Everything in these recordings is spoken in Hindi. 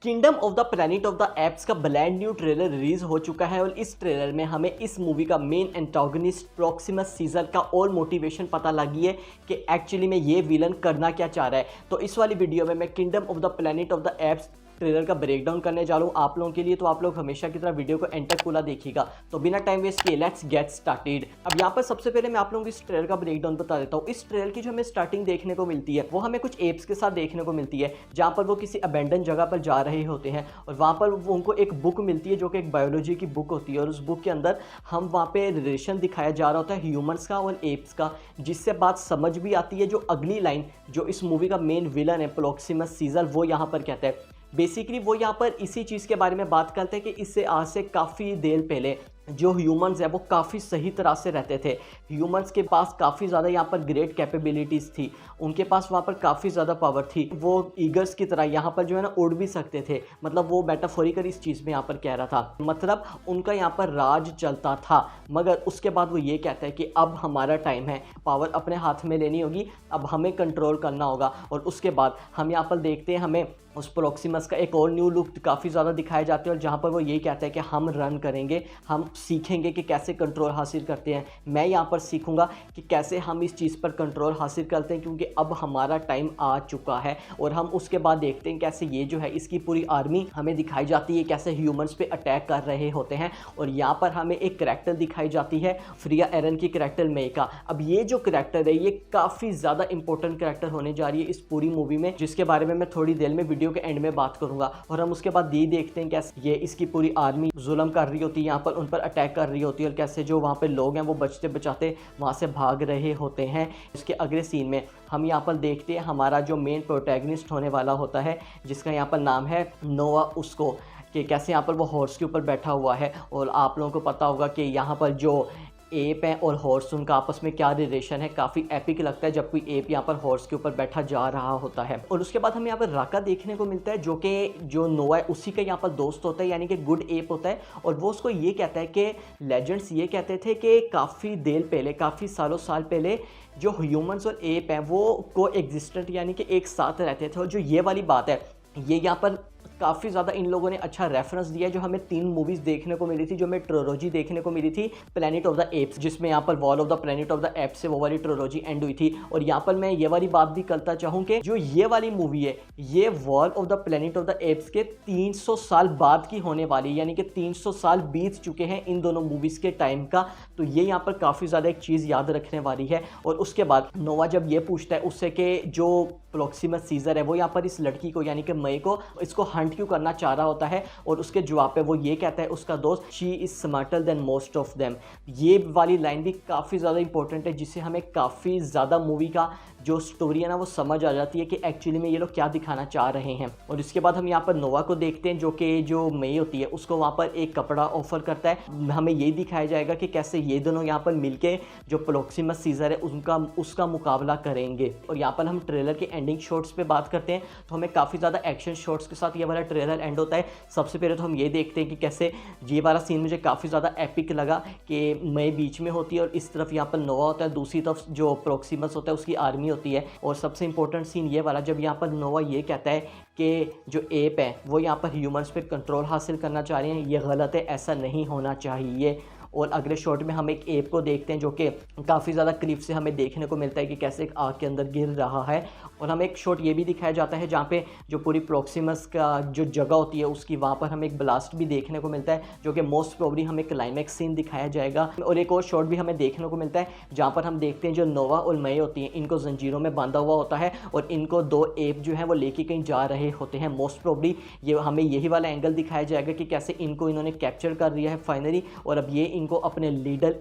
Kingdom of the planet of the apps का ब्रांड न्यू ट्रेलर रिलीज हो चुका है और इस ट्रेलर में हमें इस मूवी का मेन एंटागोनिस्ट प्रॉक्सिमस सीजर का और मोटिवेशन पता लगी है कि एक्चुअली में ये विलन करना क्या चाह रहा है। तो इस वाली वीडियो में मैं kingdom of the planet of the apps trailer का ब्रेकडाउन करने जा रहा हूँ आप लोगों के लिए। तो आप लोग हमेशा की तरह वीडियो को एंड तक पूरा देखिएगा। तो बिना टाइम वेस्ट किए लेट्स गेट स्टार्टेड। अब यहाँ पर सबसे पहले मैं आप लोगों को इस ट्रेलर का ब्रेकडाउन बता देता हूँ। इस ट्रेलर की जो हमें स्टार्टिंग देखने को मिलती है वो हमें कुछ एप्स के साथ देखने को मिलती है, जहाँ पर वो किसी अबेंडन जगह पर जा रहे होते हैं और वहाँ पर वो उनको एक बुक मिलती है जो कि एक बायोलॉजी की बुक होती है और उस बुक के अंदर हम वहाँ पे रिलेशन दिखाया जा रहा होता है ह्यूमंस का और एप्स का, जिससे बात समझ भी आती है। जो अगली लाइन जो इस मूवी का मेन विलन है प्रॉक्सिमस सीजर, वो यहाँ पर कहता है बेसिकली वो यहाँ पर इसी चीज़ के बारे में बात करते हैं कि इससे आज से काफ़ी देर पहले जो ह्यूमंस है वो काफ़ी सही तरह से रहते थे। ह्यूमंस के पास काफ़ी ज़्यादा यहाँ पर ग्रेट कैपेबिलिटीज़ थी, उनके पास वहाँ पर काफ़ी ज़्यादा पावर थी। वो ईगल्स की तरह यहाँ पर जो है ना उड़ भी सकते थे, मतलब वो मेटाफोरिकल इस चीज़ में यहाँ पर कह रहा था, मतलब उनका यहाँ पर राज चलता था। मगर उसके बाद वो ये कहता है कि अब हमारा टाइम है, पावर अपने हाथ में लेनी होगी, अब हमें कंट्रोल करना होगा। और उसके बाद हम यहाँ पर देखते हैं हमें उस प्रॉक्सिमस का एक और न्यू लुक काफ़ी ज़्यादा दिखाए जाते हैं और जहाँ पर वो ये कहता है कि हम रन करेंगे, हम सीखेंगे कि कैसे कंट्रोल हासिल करते हैं। मैं यहाँ पर सीखूंगा कि कैसे हम इस चीज़ पर कंट्रोल हासिल करते हैं, क्योंकि अब हमारा टाइम आ चुका है। और हम उसके बाद देखते हैं कैसे ये जो है इसकी पूरी आर्मी हमें दिखाई जाती है, कैसे ह्यूमंस पे अटैक कर रहे होते हैं। और यहाँ पर हमें एक करैक्टर दिखाई जाती है फ्रिया एरन की करैक्टर मे का। अब ये जो करैक्टर है ये काफ़ी ज़्यादा इंपॉर्टेंट करैक्टर होने जा रही है इस पूरी मूवी में, जिसके बारे में मैं थोड़ी देर में वीडियो के एंड में बात करूंगा। और हम उसके बाद ये देखते हैं कैसे ये इसकी पूरी आर्मी जुल्म कर रही होती है, यहाँ पर उन पर अटैक कर रही होती है और कैसे जो वहाँ पे लोग हैं वो बचते बचाते वहाँ से भाग रहे होते हैं। इसके अगले सीन में हम यहाँ पर देखते हैं हमारा जो मेन प्रोटैगनिस्ट होने वाला होता है, जिसका यहाँ पर नाम है नोवा उसको, कि कैसे यहाँ पर वो हॉर्स के ऊपर बैठा हुआ है। और आप लोगों को पता होगा कि यहाँ पर जो एप है और हॉर्स उनका आपस में क्या रिलेशन है, काफ़ी एपिक लगता है जब कोई एप यहाँ पर हॉर्स के ऊपर बैठा जा रहा होता है। और उसके बाद हमें यहाँ पर राका देखने को मिलता है जो नोवा है उसी का यहाँ पर दोस्त होता है, यानी कि गुड एप होता है। और वो उसको ये कहता है कि लेजेंड्स ये कहते थे कि काफ़ी देर पहले, काफ़ी साल पहले जो ह्यूमंस और एप हैं वो को एग्जिस्टेंट यानी कि एक साथ रहते थे। और जो ये वाली बात है ये यहाँ पर काफ़ी ज़्यादा इन लोगों ने अच्छा रेफरेंस दिया है, जो हमें 3 मूवीज़ देखने को मिली थी, जो हमें ट्रोलॉजी देखने को मिली थी प्लैनेट ऑफ द एप्स, जिसमें यहाँ पर war of the planet of the apps से वो वाली ट्रोलॉजी एंड हुई थी। और यहाँ पर मैं ये वाली बात भी करता चाहूँ कि जो ये वाली मूवी है ये war of the planet of the apps के 300 साल बाद की होने वाली है, यानी कि 300 साल बीत चुके हैं इन दोनों मूवीज़ के टाइम का। तो ये यहाँ पर काफ़ी ज़्यादा एक चीज़ याद रखने वाली है। और उसके बाद नोवा जब ये पूछता है उससे कि जो प्रॉक्सिमस सीजर है वो यहाँ पर इस लड़की को यानी कि मई को इसको हंट क्यों करना चाह रहा होता है, और उसके जवाब पे वो ये कहता है उसका दोस्त she is smarter than most of them. ये वाली लाइन भी काफ़ी ज़्यादा इंपॉर्टेंट है, जिससे हमें काफ़ी ज़्यादा मूवी का जो स्टोरी है ना वो समझ आ जाती है कि एक्चुअली में ये लोग क्या दिखाना चाह रहे हैं। और इसके बाद हम यहाँ पर नोवा को देखते हैं जो मई होती है उसको वहाँ पर एक कपड़ा ऑफर करता है। हमें ये दिखाया जाएगा कि कैसे ये दोनों यहाँ पर मिलके जो प्रॉक्सिमस सीजर है उसका मुकाबला करेंगे। और यहाँ पर हम ट्रेलर के एंडिंग शॉट्स पे बात करते हैं तो हमें काफ़ी ज़्यादा एक्शन शॉट्स के साथ ये वाला ट्रेलर एंड होता है। सबसे पहले तो हम ये देखते हैं कि कैसे ये वाला सीन मुझे काफ़ी ज़्यादा एपिक लगा कि मई बीच में होती है और इस तरफ यहाँ पर नोवा होता है, दूसरी तरफ जो प्रॉक्सिमस होता है उसकी आर्मी होती है। और सबसे इंपॉर्टेंट सीन ये वाला जब यहाँ पर नोवा ये कहता है कि जो एप है वो यहाँ पर ह्यूमंस पे कंट्रोल हासिल करना चाह रहे हैं, ये गलत है, ऐसा नहीं होना चाहिए। और अगले शॉट में हम एक एप को देखते हैं जो कि काफ़ी ज़्यादा क्लिप से हमें देखने को मिलता है कि कैसे एक आग के अंदर गिर रहा है। और हमें एक शॉट ये भी दिखाया जाता है जहाँ पे जो पूरी प्रॉक्सिमस का जो जगह होती है उसकी वहाँ पर हमें एक ब्लास्ट भी देखने को मिलता है, जो कि मोस्ट प्रोबेबली हमें क्लाइमैक्स सीन दिखाया जाएगा। और एक और शॉट भी हमें देखने को मिलता है जहाँ पर हम देखते हैं जो नोवा और मई होती हैं इनको जंजीरों में बांधा हुआ होता है और इनको 2 एप जो है वो लेके कहीं जा रहे होते हैं। मोस्ट प्रोबेबली ये हमें यही वाला एंगल दिखाया जाएगा कि कैसे इनको इन्होंने कैप्चर कर लिया है फाइनली, और अब ये इनको अपने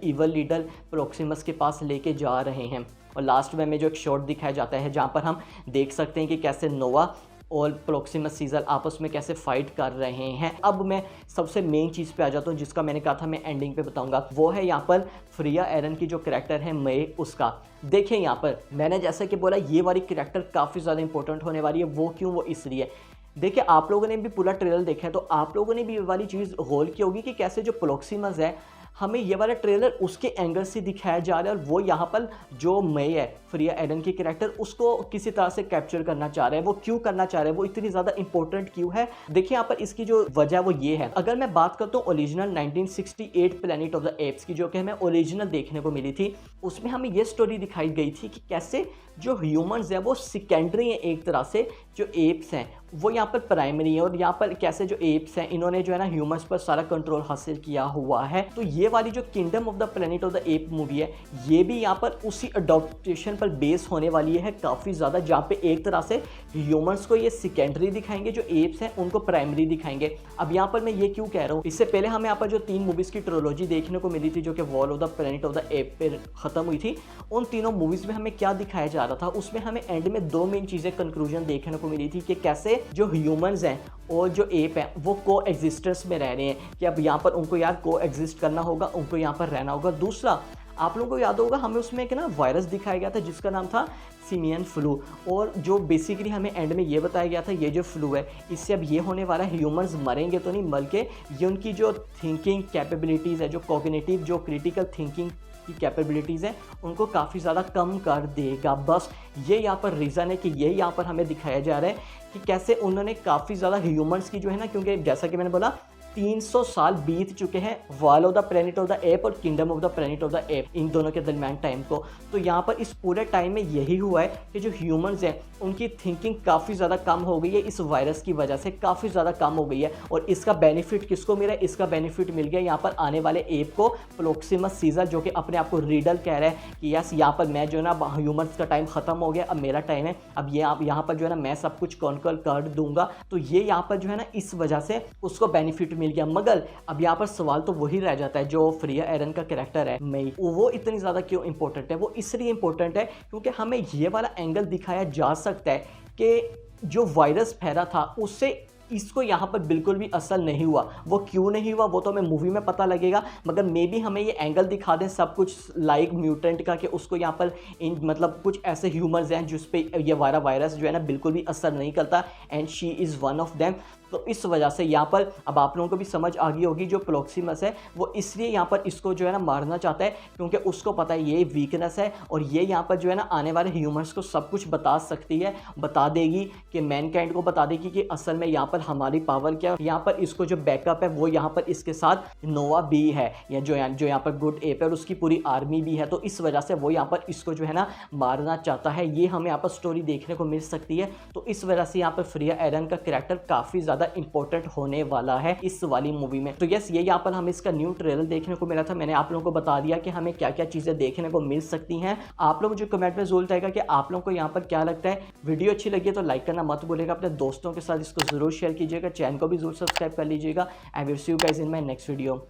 इवल लीडर प्रॉक्सिमस के पास लेके जा रहे हैं। और लास्ट में जो एक शॉट दिखाया जाता है जहाँ पर हम देख सकते हैं कि कैसे नोवा और प्रॉक्सिमस सीजर आपस में कैसे फाइट कर रहे हैं। अब मैं सबसे मेन चीज़ पे आ जाता हूँ जिसका मैंने कहा था मैं एंडिंग पे बताऊंगा, वो है यहाँ पर फ्रिया एरन की जो करैक्टर है मई उसका। देखिए यहाँ पर मैंने जैसा कि बोला ये वाली करैक्टर काफ़ी ज़्यादा इंपॉर्टेंट होने वाली है। वो क्यों, वो इसलिए देखिए आप लोगों ने भी पूरा ट्रेलर देखा है तो आप लोगों ने भी ये वाली चीज़ गौर की होगी कि कैसे जो प्रॉक्सिमस है हमें ये वाला ट्रेलर उसके एंगल से दिखाया जा रहा है और वो यहाँ पर जो मई है फ्रिया एडन की कैरेक्टर उसको किसी तरह से कैप्चर करना चाह रहा है। वो क्यों करना चाह रहा है, वो इतनी ज़्यादा इंपॉर्टेंट क्यों है, देखिए यहाँ पर इसकी जो वजह वो ये है। अगर मैं बात करता हूँ original 1968 planet of the apps की, जो कि हमें ओरिजिनल देखने को मिली थी, उसमें हमें ये स्टोरी दिखाई गई थी कि कैसे जो ह्यूमंस हैं वो सेकेंडरी हैं एक तरह से, जो एप्स हैं वो यहाँ पर प्राइमरी है, और यहाँ पर कैसे जो एप्स हैं इन्होंने जो है ना ह्यूमंस पर सारा कंट्रोल हासिल किया हुआ है। तो ये वाली जो kingdom of the planet of the app movie है ये भी यहाँ पर उसी अडॉप्टेशन पर बेस होने वाली है काफ़ी ज़्यादा, जहाँ पे एक तरह से ह्यूमंस को ये सेकेंडरी दिखाएंगे, जो एप्स हैं उनको प्राइमरी दिखाएंगे। अब यहाँ पर मैं ये क्यों कह रहा हूँ, इससे पहले हमें यहाँ पर जो 3 मूवीज़ की ट्रोलॉजी देखने को मिली थी जो कि war of the planet of the app पर ख़त्म हुई थी, उन तीनों मूवीज़ में हमें क्या दिखाया जा रहा था, उसमें हमें एंड में 2 मेन चीज़ें कंक्लूजन देखने को मिली थी कि कैसे जो ह्यूमंस हैं और जो एप हैं वो को एग्जिस्टेंस में रह रहे हैं, कि अब यहाँ पर उनको यार को एग्जिस्ट करना होगा, उनको यहाँ पर रहना होगा। दूसरा, आप लोगों को याद होगा हमें उसमें एक ना वायरस दिखाया गया था जिसका नाम था सिमियन फ्लू, और जो बेसिकली हमें एंड में ये बताया गया था ये जो फ्लू है इससे अब ये होने वाला है, ह्यूमंस मरेंगे तो नहीं बल्कि ये उनकी जो थिंकिंग कैपेबिलिटीज़ है, जो कॉग्निटिव जो क्रिटिकल थिंकिंग की कैपेबिलिटीज़ हैं उनको काफ़ी ज़्यादा कम कर देगा। बस ये यहाँ पर रीज़न है कि ये यहाँ पर हमें दिखाया जा रहा है कि कैसे उन्होंने काफ़ी ज़्यादा ह्यूमंस की जो है ना, क्योंकि जैसा कि मैंने बोला 300 साल बीत चुके हैं war of the planet of the ape और kingdom of the planet of the ape, इन दोनों के दरमियान टाइम को। तो यहाँ पर इस पूरे टाइम में यही हुआ है कि जो ह्यूमंस हैं उनकी थिंकिंग काफ़ी ज़्यादा कम हो गई है, इस वायरस की वजह से काफ़ी ज़्यादा कम हो गई है। और इसका बेनिफिट किसको मिला है, इसका बेनिफिट मिल गया यहाँ पर आने वाले एप को, प्रोक्सिमस सीजर, जो कि अपने आप को रीडल कह रहा है कि यस यहाँ पर मैं जो है ना ह्यूमंस का टाइम ख़त्म हो गया, अब मेरा टाइम है, अब ये आप यहाँ पर जो है ना मैं सब कुछ कॉन्कर कर दूंगा। तो ये यहाँ पर जो है ना इस वजह से उसको बेनिफिट मिल गया। मगर अब यहाँ पर सवाल तो वही रह जाता है, जो फ्रिया एरन का कैरेक्टर है मई, वो इतनी ज़्यादा क्यों इंपॉर्टेंट है, वो इसलिए इंपॉर्टेंट है क्योंकि हमें ये वाला एंगल दिखाया जा सकता है कि जो वायरस फैला था उससे इसको यहाँ पर बिल्कुल भी असर नहीं हुआ। वो क्यों नहीं हुआ वो तो हमें मूवी में पता लगेगा, मगर मे बी हमें ये एंगल दिखा दें सब कुछ लाइक म्यूटेंट का कि उसको यहाँ पर इन मतलब कुछ ऐसे ह्यूमंस हैं जिस पे ये वायरस जो है ना बिल्कुल भी असर नहीं करता, and she is one of them. तो इस वजह से यहाँ पर अब आप लोगों को भी समझ आ गई होगी, जो प्रोक्सिमस है वो इसलिए यहाँ पर इसको जो है ना मारना चाहता है क्योंकि उसको पता है ये वीकनेस है, और ये यहाँ पर जो है ना आने वाले ह्यूमंस को सब कुछ बता सकती है, बता देगी कि मैनकाइंड को बता देगी कि असल में यहाँ पर हमारी पावर क्या है। यहाँ पर इसको जो बैकअप है वो यहाँ पर इसके साथ नोवा भी है, या जो यहाँ पर गुड एप है और उसकी पूरी आर्मी भी है। तो इस वजह से वो यहाँ पर इसको जो है ना मारना चाहता है, ये हमें यहाँ पर स्टोरी देखने को मिल सकती है। तो इस वजह से यहाँ पर फ्रिया एरन का कैरेक्टर काफ़ी ज़्यादा इंपॉर्टेंट होने वाला है इस वाली मूवी में। तो यस, ये यहाँ पर हमें इसका न्यू ट्रेलर देखने को मिला था। मैंने आप लोगों को बता दिया कि हमें क्या क्या चीज़ें देखने को मिल सकती हैं। आप लोग मुझे कमेंट में जरूर बताएगा कि आप लोगों को यहाँ पर क्या लगता है। वीडियो अच्छी लगी है तो लाइक करना मत भूलिएगा, अपने दोस्तों के साथ इसको जरूर शेयर कीजिएगा, चैनल को भी जरूर सब्सक्राइब कर लीजिएगा। I will see you guys in my next video.